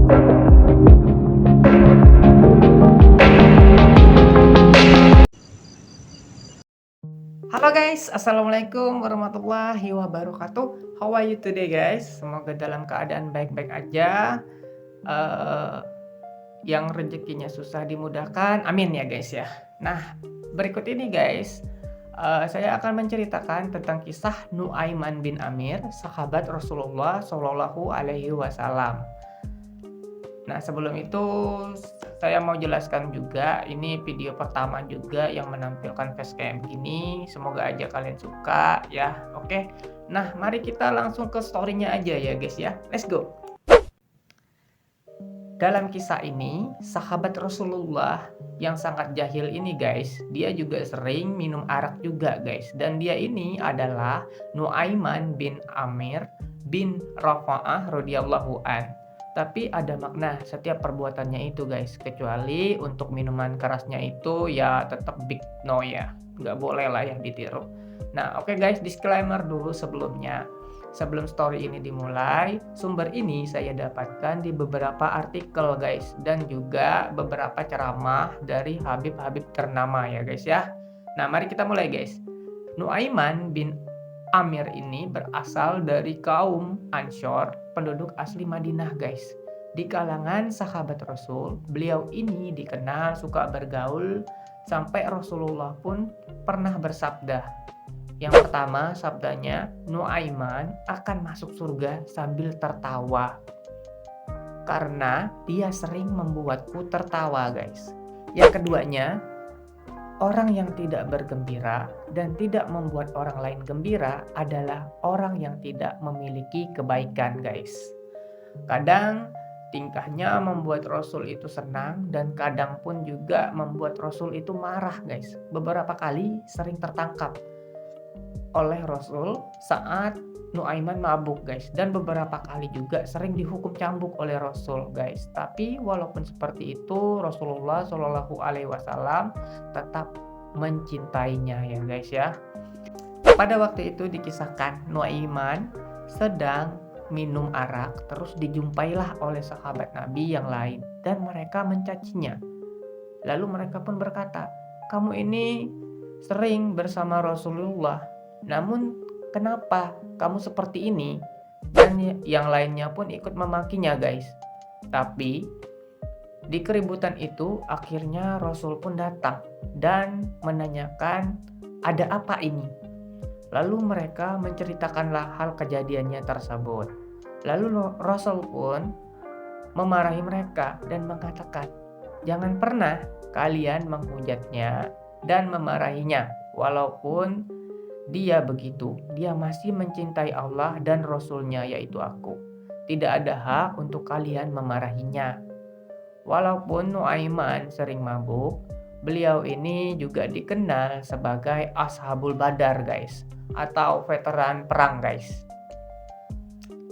Halo guys, assalamualaikum warahmatullahi wabarakatuh. How are you today guys? Semoga dalam keadaan baik-baik aja. eh yang rezekinya susah dimudahkan, amin ya guys ya. Nah, berikut ini guys, saya akan menceritakan tentang kisah Nuaiman bin Amir, sahabat Rasulullah Shallallahu Alaihi Wasallam. Nah, sebelum itu saya mau jelaskan juga, ini video pertama juga yang menampilkan facecam begini. Semoga aja kalian suka ya. Oke. Nah, mari kita langsung ke story-nya aja ya guys ya. Let's go. Dalam kisah ini, sahabat Rasulullah yang sangat jahil ini guys, dia juga sering minum arak juga guys. Dan dia ini adalah Nuaiman bin Amir bin Rafa'ah radhiyallahu an. Tapi ada makna setiap perbuatannya itu guys, kecuali untuk minuman kerasnya itu ya tetap big no ya, nggak boleh lah ya ditiru. Nah oke guys, disclaimer dulu sebelumnya. Sebelum story ini dimulai, sumber ini saya dapatkan di beberapa artikel guys, dan juga beberapa ceramah dari Habib-Habib ternama ya guys ya. Nah mari kita mulai guys. Nuaiman bin Amir ini berasal dari kaum Anshor, penduduk asli Madinah guys. Di kalangan sahabat Rasul, beliau ini dikenal suka bergaul sampai Rasulullah pun pernah bersabda. Yang pertama sabdanya, Nuaiman akan masuk surga sambil tertawa. Karena dia sering membuatku tertawa guys. Yang keduanya, orang yang tidak bergembira dan tidak membuat orang lain gembira adalah orang yang tidak memiliki kebaikan guys. Kadang tingkahnya membuat Rasul itu senang dan kadang pun juga membuat Rasul itu marah guys. Beberapa kali sering tertangkap oleh Rasul saat Nuaiman mabuk guys, dan beberapa kali juga sering dihukum cambuk oleh Rasul guys. Tapi walaupun seperti itu, Rasulullah Shallallahu Alaihi Wasallam tetap mencintainya ya guys ya. Pada waktu itu dikisahkan Nuaiman sedang minum arak, terus dijumpailah oleh sahabat Nabi yang lain dan mereka mencacinya. Lalu mereka pun berkata, kamu ini sering bersama Rasulullah, namun kenapa kamu seperti ini? Dan yang lainnya pun ikut memakinya guys. Tapi di keributan itu akhirnya Rasul pun datang dan menanyakan ada apa ini. Lalu mereka menceritakanlah hal kejadiannya tersebut. Lalu Rasul pun memarahi mereka dan mengatakan, jangan pernah kalian menghujatnya dan memarahinya. Walaupun dia begitu, dia masih mencintai Allah dan Rasul-Nya yaitu aku. Tidak ada hak untuk kalian memarahinya. Walaupun Nuaiman sering mabuk, beliau ini juga dikenal sebagai Ashabul Badar guys, atau veteran perang guys.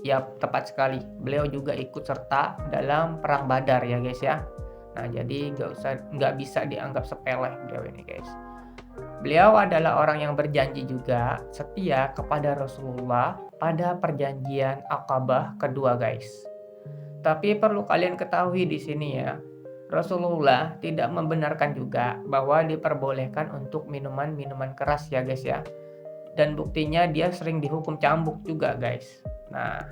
Ya tepat sekali, beliau juga ikut serta dalam perang Badar ya guys ya. Nah jadi nggak bisa dianggap sepele beliau ini guys. Beliau adalah orang yang berjanji juga setia kepada Rasulullah pada perjanjian Aqabah kedua guys. Tapi perlu kalian ketahui di sini ya, Rasulullah tidak membenarkan juga bahwa diperbolehkan untuk minuman-minuman keras ya guys ya. Dan buktinya dia sering dihukum cambuk juga guys. Nah,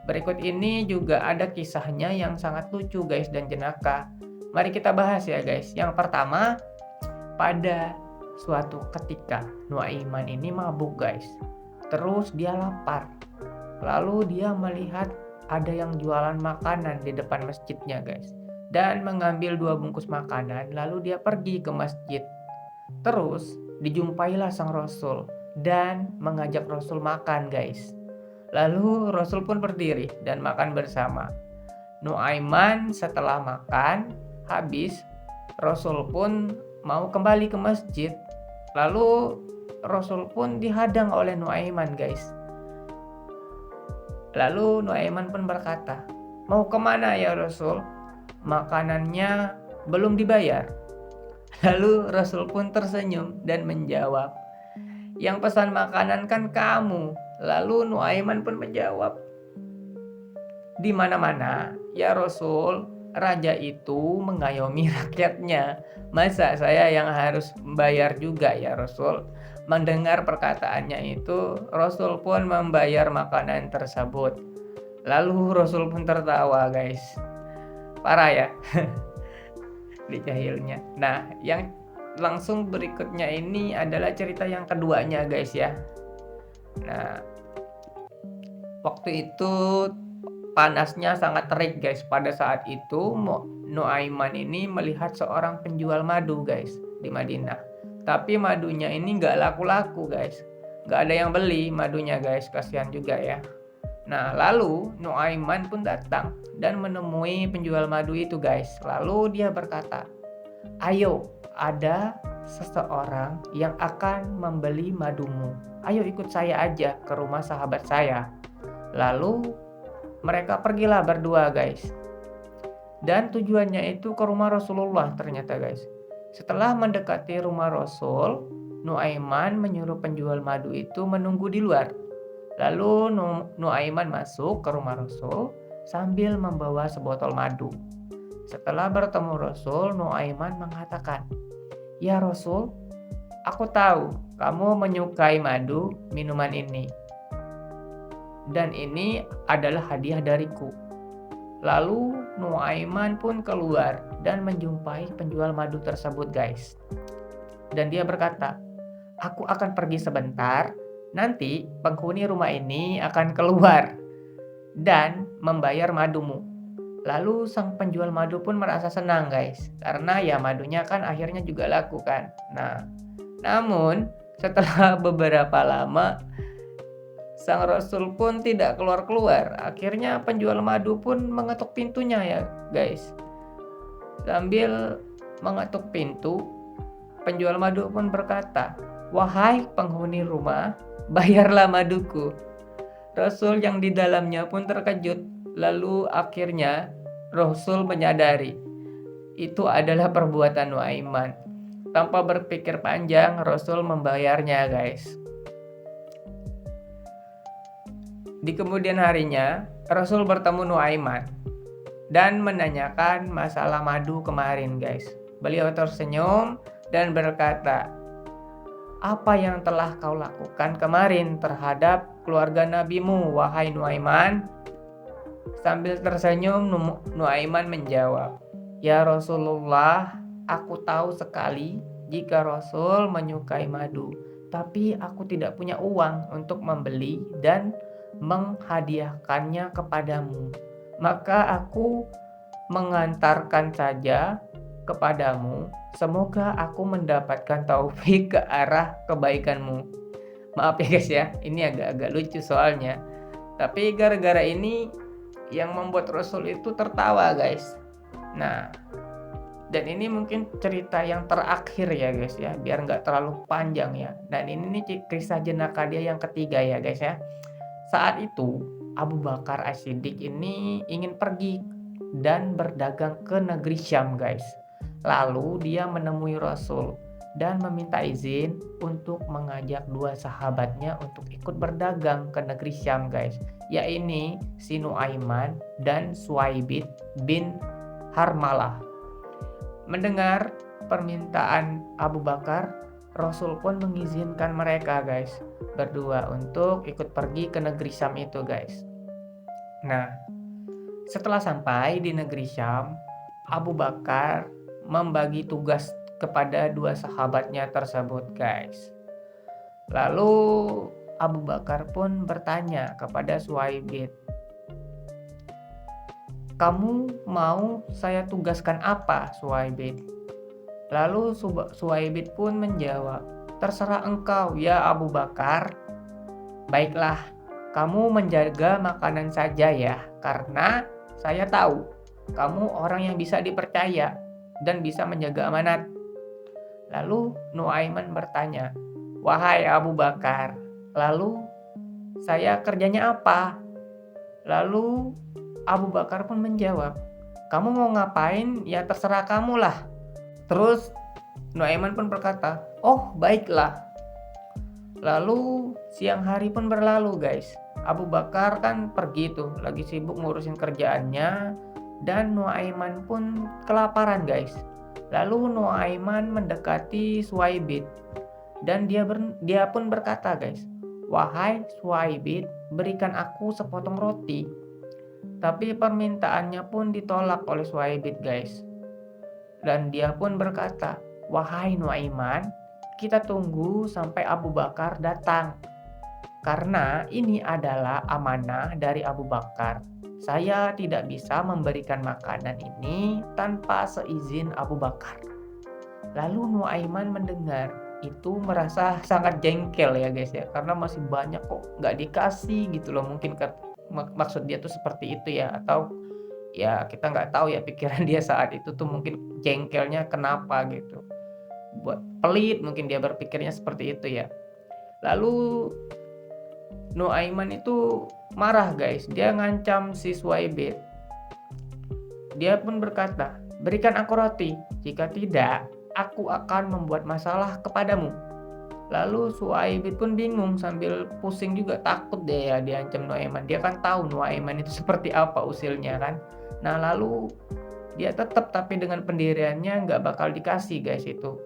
berikut ini juga ada kisahnya yang sangat lucu guys dan jenaka. Mari kita bahas ya guys. Yang pertama, pada suatu ketika Nuaiman ini mabuk guys. Terus dia lapar. Lalu dia melihat ada yang jualan makanan di depan masjidnya guys. Dan mengambil 2 bungkus makanan lalu dia pergi ke masjid. Terus dijumpailah sang Rasul dan mengajak Rasul makan guys. Lalu Rasul pun berdiri dan makan bersama. Nuaiman setelah makan habis, Rasul pun mau kembali ke masjid. Lalu Rasul pun dihadang oleh Nuaiman guys. Lalu Nuaiman pun berkata, mau kemana ya Rasul? Makanannya belum dibayar. Lalu Rasul pun tersenyum dan menjawab, yang pesan makanan kan kamu. Lalu Nuaiman pun menjawab, Di mana-mana, ya Rasul, raja itu mengayomi rakyatnya. Masa saya yang harus membayar juga ya Rasul? Mendengar perkataannya itu, Rasul pun membayar makanan tersebut. Lalu Rasul pun tertawa guys. Parah ya, di jahilnya. Nah, yang langsung berikutnya ini adalah cerita yang keduanya guys ya. Nah, waktu itu panasnya sangat terik guys. Pada saat itu Nuaiman ini melihat seorang penjual madu guys di Madinah. Tapi madunya ini nggak laku-laku guys. Nggak ada yang beli madunya guys. Kasihan juga ya. Nah lalu Nuaiman pun datang dan menemui penjual madu itu guys. Lalu dia berkata, ayo ada seseorang yang akan membeli madumu. Ayo ikut saya aja ke rumah sahabat saya. Lalu mereka pergilah berdua guys. Dan tujuannya itu ke rumah Rasulullah ternyata guys. Setelah mendekati rumah Rasul, Nuaiman menyuruh penjual madu itu menunggu di luar. Lalu Nuaiman masuk ke rumah Rasul sambil membawa sebotol madu. Setelah bertemu Rasul, Nuaiman mengatakan, "Ya Rasul, aku tahu kamu menyukai madu minuman ini. Dan ini adalah hadiah dariku." Lalu Nuaiman pun keluar dan menjumpai penjual madu tersebut guys. Dan dia berkata, "Aku akan pergi sebentar, nanti penghuni rumah ini akan keluar dan membayar madumu." Lalu sang penjual madu pun merasa senang guys, karena ya madunya kan akhirnya juga laku kan. Nah, namun setelah beberapa lama sang Rasul pun tidak keluar-keluar. Akhirnya penjual madu pun mengetuk pintunya ya guys. Sambil mengetuk pintu, penjual madu pun berkata, "Wahai penghuni rumah, bayarlah maduku." Rasul yang di dalamnya pun terkejut. Lalu akhirnya Rasul menyadari itu adalah perbuatan Nuaiman. Tanpa berpikir panjang, Rasul membayarnya guys. Di kemudian harinya, Rasul bertemu Nuaiman dan menanyakan masalah madu kemarin guys. Beliau tersenyum dan berkata, "Apa yang telah kau lakukan kemarin terhadap keluarga nabimu, wahai Nuaiman?" Sambil tersenyum, Nuaiman menjawab, "Ya Rasulullah, aku tahu sekali jika Rasul menyukai madu, tapi aku tidak punya uang untuk membeli dan menghadiahkannya kepadamu. Maka aku mengantarkan saja kepadamu. Semoga aku mendapatkan taufik ke arah kebaikanmu." Maaf ya guys ya, ini agak-agak lucu soalnya. Tapi gara-gara ini yang membuat Rasul itu tertawa guys. Nah, dan ini mungkin cerita yang terakhir ya guys ya, biar nggak terlalu panjang ya. Dan ini nih kisah jenaka dia yang ketiga ya guys ya. Saat itu Abu Bakar As-Siddiq ini ingin pergi dan berdagang ke negeri Syam guys. Lalu dia menemui Rasul dan meminta izin untuk mengajak dua sahabatnya untuk ikut berdagang ke negeri Syam guys, yaitu si Nuaiman dan Suaibit bin Harmalah. Mendengar permintaan Abu Bakar, Rasul pun mengizinkan mereka guys berdua untuk ikut pergi ke negeri Syam itu guys. Nah, setelah sampai di negeri Syam, Abu Bakar membagi tugas kepada dua sahabatnya tersebut guys. Lalu Abu Bakar pun bertanya kepada Suaibit, "Kamu mau saya tugaskan apa, Suaibit?" Lalu Suaibit pun menjawab, "Terserah engkau ya Abu Bakar. Baiklah, kamu menjaga makanan saja ya, karena saya tahu kamu orang yang bisa dipercaya dan bisa menjaga amanat." Lalu Nuaiman bertanya, "Wahai Abu Bakar, lalu saya kerjanya apa?" Lalu Abu Bakar pun menjawab, "Kamu mau ngapain ya terserah kamu lah." Terus Nuaiman pun berkata, "Oh baiklah." Lalu siang hari pun berlalu guys. Abu Bakar kan pergi tuh, lagi sibuk ngurusin kerjaannya, dan Nuaiman pun kelaparan guys. Lalu Nuaiman mendekati Suwaibit, dan dia pun berkata guys, "Wahai Suwaibit, berikan aku sepotong roti." Tapi permintaannya pun ditolak oleh Suwaibit guys. Dan dia pun berkata, "Wahai Nuaiman, kita tunggu sampai Abu Bakar datang. Karena ini adalah amanah dari Abu Bakar. Saya tidak bisa memberikan makanan ini tanpa seizin Abu Bakar." Lalu Nuaiman mendengar itu merasa sangat jengkel ya guys ya, karena masih banyak kok nggak dikasih gitu loh, mungkin maksud dia tuh seperti itu ya, atau ya kita nggak tahu ya pikiran dia saat itu tuh mungkin jengkelnya kenapa gitu, buat pelit mungkin dia berpikirnya seperti itu ya. Lalu Nuaiman itu marah guys, dia ngancam si Suwaibit. Dia pun berkata, "Berikan aku roti, jika tidak aku akan membuat masalah kepadamu." Lalu Suwaibit pun bingung sambil pusing juga, takut deh ya diancam Nuaiman. Dia kan tahu Nuaiman itu seperti apa usilnya kan. Nah lalu dia tetap tapi dengan pendiriannya nggak bakal dikasih guys itu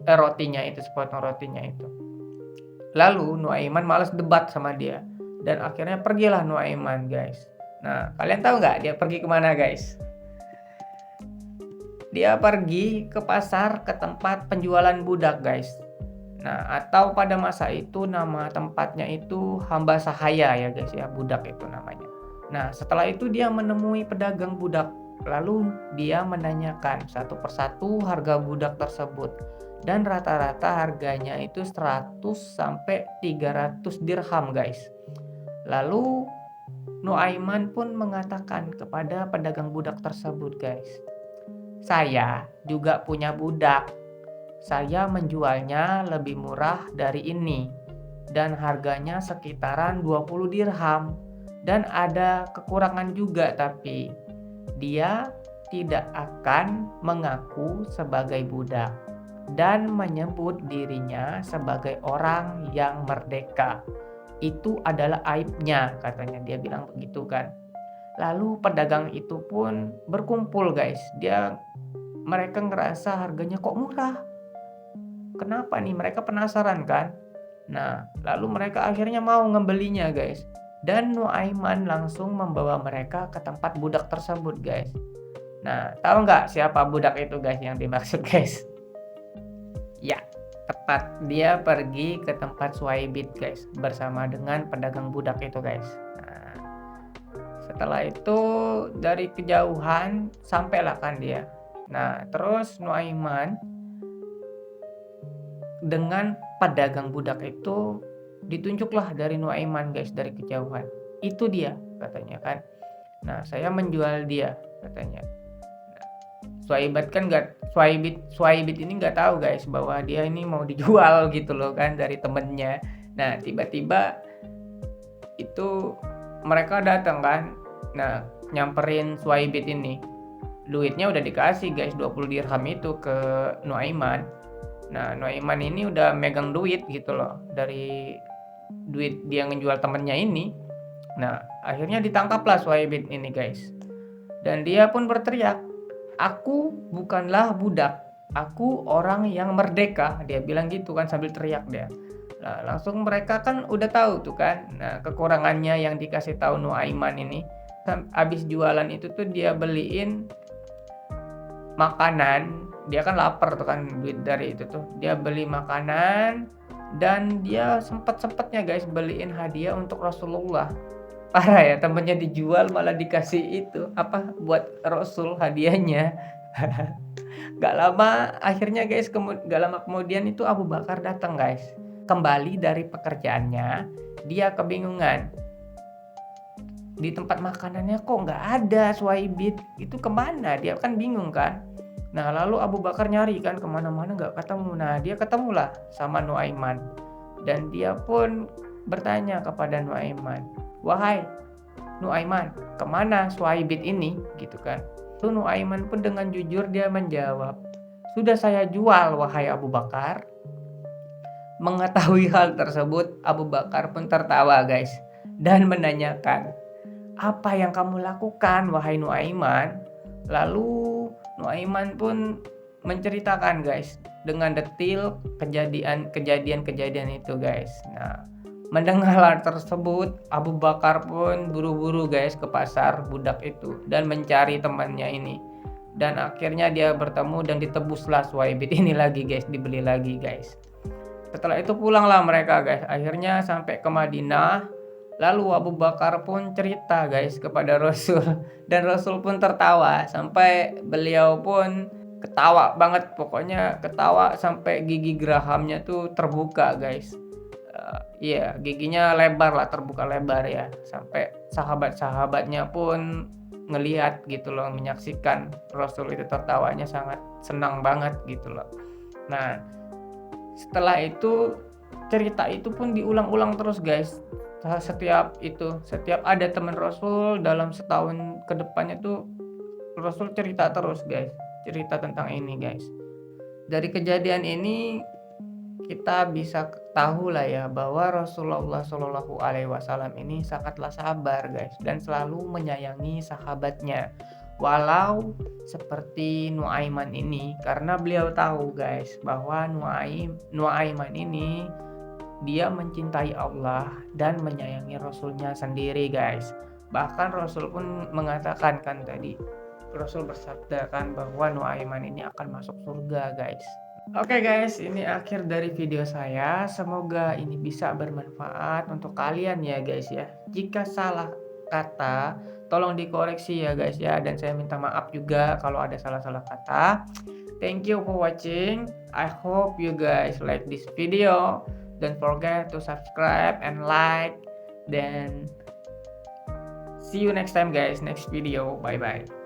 rotinya itu, sepotong rotinya itu. Lalu Nuaiman malas debat sama dia, dan akhirnya pergilah Nuaiman guys. Nah kalian tahu nggak dia pergi kemana guys? Dia pergi ke pasar, ke tempat penjualan budak guys. Nah, atau pada masa itu nama tempatnya itu Hamba Sahaya ya guys ya, budak itu namanya. Nah, setelah itu dia menemui pedagang budak. Lalu dia menanyakan satu persatu harga budak tersebut. Dan rata-rata harganya itu 100 sampai 300 dirham guys. Lalu Nuaiman pun mengatakan kepada pedagang budak tersebut guys, "Saya juga punya budak. Saya menjualnya lebih murah dari ini, dan harganya sekitaran 20 dirham. Dan ada kekurangan juga, tapi dia tidak akan mengaku sebagai budak dan menyebut dirinya sebagai orang yang merdeka. Itu adalah aibnya," katanya. Dia bilang begitu kan. Lalu pedagang itu pun berkumpul guys. Mereka ngerasa harganya kok murah. Kenapa nih? Mereka penasaran kan? Nah, lalu mereka akhirnya mau ngembelinya guys. Dan Nuaiman langsung membawa mereka ke tempat budak tersebut guys. Nah, tahu nggak siapa budak itu guys yang dimaksud guys? Ya, tepat, dia pergi ke tempat Suwaibit guys, bersama dengan pedagang budak itu guys. Nah, setelah itu dari kejauhan sampailah kan dia. Nah, terus Nuaiman dengan pedagang budak itu ditunjuklah dari Nuaiman guys dari kejauhan. "Itu dia," katanya kan. "Nah, saya menjual dia," katanya. Nah, Suwaibit ini nggak tahu guys bahwa dia ini mau dijual gitu loh kan dari temennya. Nah, tiba-tiba itu mereka datang kan. Nah, nyamperin Suwaibit ini. Duitnya udah dikasih guys, 20 dirham itu ke Nuaiman. Nah, Nuaiman ini udah megang duit gitu loh, dari duit dia ngejual temennya ini. Nah, akhirnya ditangkaplah Suwaibit ini guys. Dan dia pun berteriak, "Aku bukanlah budak, aku orang yang merdeka." Dia bilang gitu kan sambil teriak dia. Nah, langsung mereka kan udah tahu tuh kan. Nah, kekurangannya yang dikasih tahu Nuaiman ini. Habis jualan itu tuh dia beliin makanan. Dia kan lapar tuh kan, duit dari itu tuh. Dia beli makanan, dan dia sempet-sempetnya guys beliin hadiah untuk Rasulullah. Parah ya, temennya dijual malah dikasih itu apa buat Rasul hadiahnya. Gak lama akhirnya guys, gak lama kemudian itu Abu Bakar datang guys. Kembali dari pekerjaannya, dia kebingungan. Di tempat makanannya kok nggak ada Suwaibit, itu kemana? Dia kan bingung kan. Nah, lalu Abu Bakar nyari kan kemana-mana nggak ketemu. Nah, dia ketemulah sama Nuaiman. Dan dia pun bertanya kepada Nuaiman, "Wahai Nuaiman, kemana Suwaibit ini?" Gitu kan. Lalu Nuaiman pun dengan jujur dia menjawab, "Sudah saya jual, wahai Abu Bakar." Mengetahui hal tersebut, Abu Bakar pun tertawa guys. dan menanyakan, "Apa yang kamu lakukan wahai Nuaiman?" Lalu Nuaiman pun menceritakan guys dengan detail kejadian-kejadian itu guys. Nah, mendengar hal tersebut, Abu Bakar pun buru-buru guys ke pasar budak itu dan mencari temannya ini. Dan akhirnya dia bertemu dan ditebuslah Suwaibit ini lagi guys, dibeli lagi guys. Setelah itu pulanglah mereka guys, akhirnya sampai ke Madinah. Lalu Abu Bakar pun cerita guys kepada Rasul dan Rasul pun tertawa sampai beliau pun ketawa banget, pokoknya ketawa sampai gigi gerahamnya tuh terbuka guys. Iya, giginya lebar lah, terbuka lebar ya. Sampai sahabat-sahabatnya pun ngelihat gitu loh, menyaksikan Rasul itu tertawanya sangat senang banget gitu loh. Nah, setelah itu cerita itu pun diulang-ulang terus guys. Setiap ada teman Rasul dalam setahun ke depannya tuh Rasul cerita terus guys. Cerita tentang ini guys. Dari kejadian ini kita bisa tahu lah ya bahwa Rasulullah Shallallahu Alaihi Wasallam ini sangatlah sabar guys dan selalu menyayangi sahabatnya. Walau seperti Nuaiman ini, karena beliau tahu guys bahwa Nuaiman ini dia mencintai Allah dan menyayangi Rasulnya sendiri guys. Bahkan Rasul pun mengatakan kan tadi, Rasul bersabda kan bahwa Nuaiman ini akan masuk surga guys. Oke guys, ini akhir dari video saya. Semoga ini bisa bermanfaat untuk kalian ya guys ya. Jika salah kata, tolong dikoreksi ya guys ya. Dan saya minta maaf juga kalau ada salah-salah kata. Thank you for watching. I hope you guys like this video. Don't forget to subscribe and like. Then see you next time guys, next video. Bye bye.